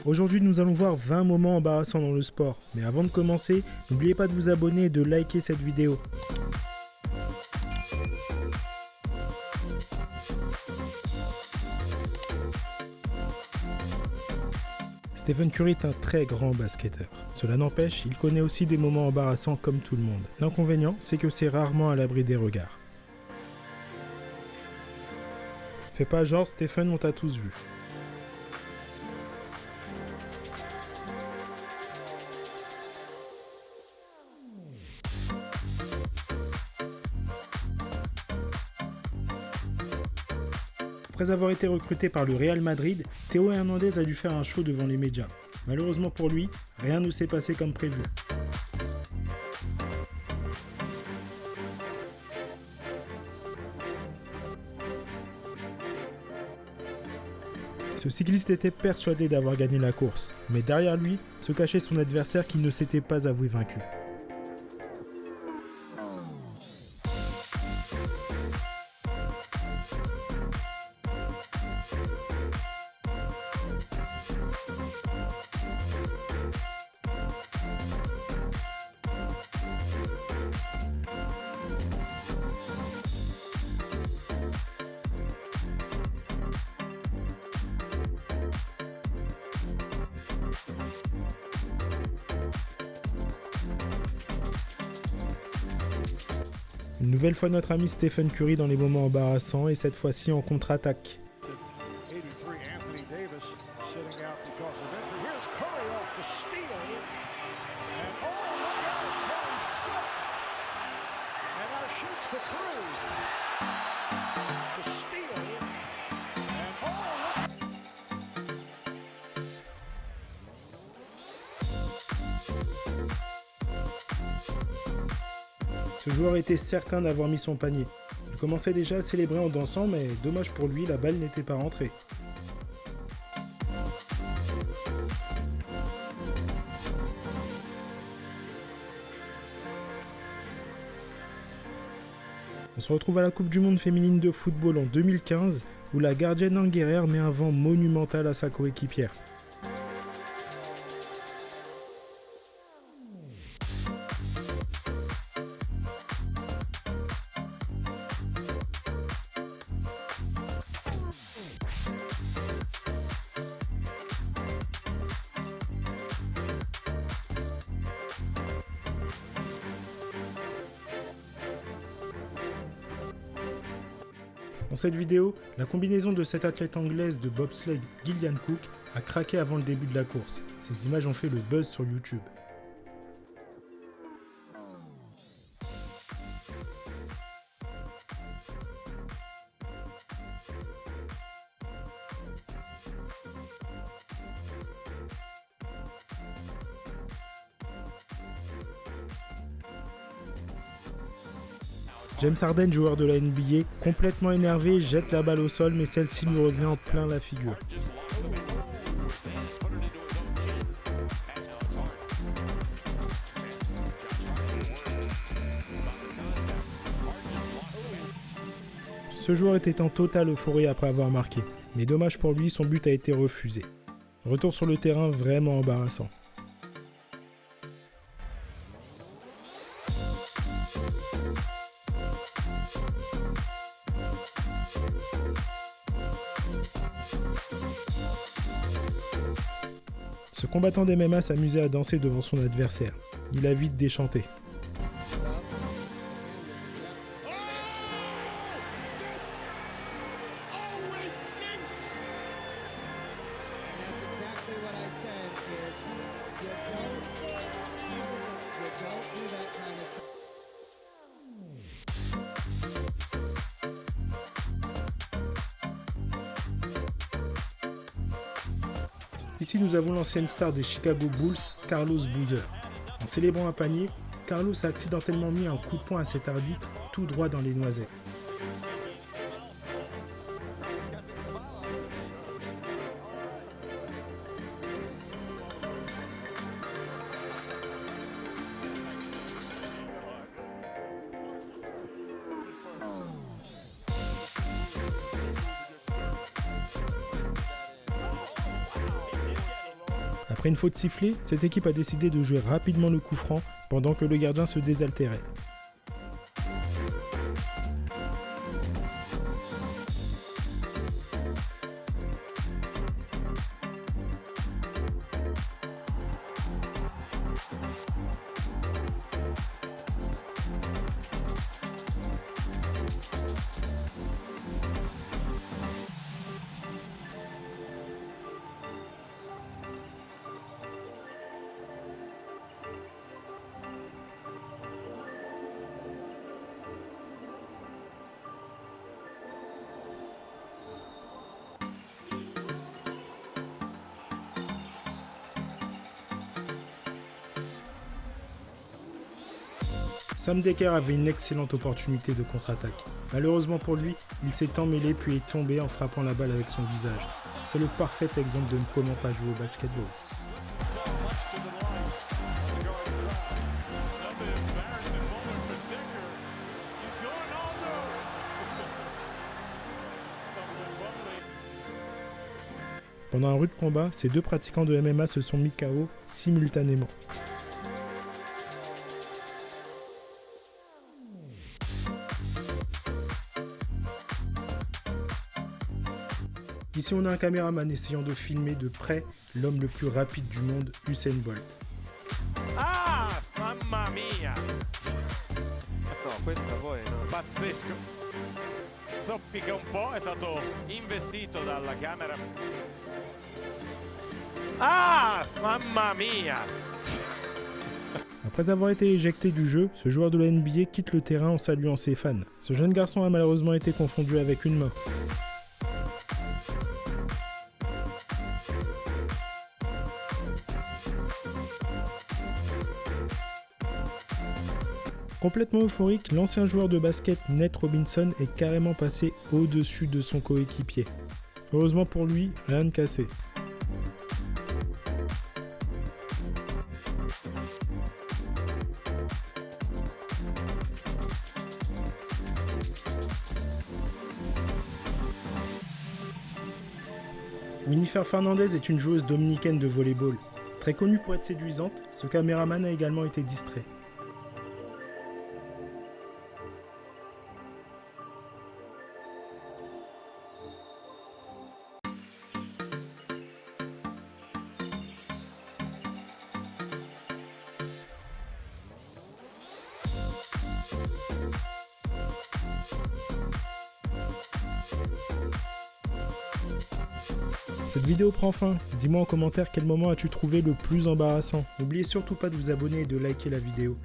Aujourd'hui, nous allons voir 20 moments embarrassants dans le sport. Mais avant de commencer, n'oubliez pas de vous abonner et de liker cette vidéo. Stephen Curry est un très grand basketteur. Cela n'empêche, il connaît aussi des moments embarrassants comme tout le monde. L'inconvénient, c'est que c'est rarement à l'abri des regards. Fais pas genre, Stephen, on t'a tous vu. Après avoir été recruté par le Real Madrid, Théo Hernandez a dû faire un show devant les médias. Malheureusement pour lui, rien ne s'est passé comme prévu. Ce cycliste était persuadé d'avoir gagné la course, mais derrière lui se cachait son adversaire qui ne s'était pas avoué vaincu. Une nouvelle fois notre ami Stephen Curry dans les moments embarrassants et cette fois-ci en contre-attaque. Ce joueur était certain d'avoir mis son panier. Il commençait déjà à célébrer en dansant, mais dommage pour lui, la balle n'était pas rentrée. On se retrouve à la Coupe du Monde féminine de football en 2015, où la gardienne Anguerre met un vent monumental à sa coéquipière. Dans cette vidéo, la combinaison de cette athlète anglaise de bobsleigh Gillian Cook a craqué avant le début de la course. Ces images ont fait le buzz sur YouTube. James Harden, joueur de la NBA, complètement énervé, jette la balle au sol mais celle-ci lui revient en plein la figure. Ce joueur était en totale euphorie après avoir marqué, mais dommage pour lui, son but a été refusé. Retour sur le terrain vraiment embarrassant. Ce combattant d'MMA s'amusait à danser devant son adversaire. Il a vite déchanté. Ici, nous avons l'ancienne star des Chicago Bulls, Carlos Boozer. En célébrant un panier, Carlos a accidentellement mis un coup de poing à cet arbitre, tout droit dans les noisettes. Après une faute sifflée, cette équipe a décidé de jouer rapidement le coup franc pendant que le gardien se désaltérait. Sam Dekker avait une excellente opportunité de contre-attaque. Malheureusement pour lui, il s'est emmêlé puis est tombé en frappant la balle avec son visage. C'est le parfait exemple de comment pas jouer au basketball. Pendant un rude combat, ces deux pratiquants de MMA se sont mis KO simultanément. Ici on a un caméraman essayant de filmer de près l'homme le plus rapide du monde, Usain Bolt. Ah, mamma mia! No, questa poi no. Pazzesco. Soffica un po', è stato investito dalla camera. Ah, mamma mia! Après avoir été éjecté du jeu, ce joueur de la NBA quitte le terrain en saluant ses fans. Ce jeune garçon a malheureusement été confondu avec une main. Complètement euphorique, l'ancien joueur de basket Nate Robinson est carrément passé au-dessus de son coéquipier. Heureusement pour lui, rien de cassé. Winifred Fernandez est une joueuse dominicaine de volleyball. Très connue pour être séduisante, ce caméraman a également été distrait. Cette vidéo prend fin. Dis-moi en commentaire quel moment as-tu trouvé le plus embarrassant. N'oubliez surtout pas de vous abonner et de liker la vidéo.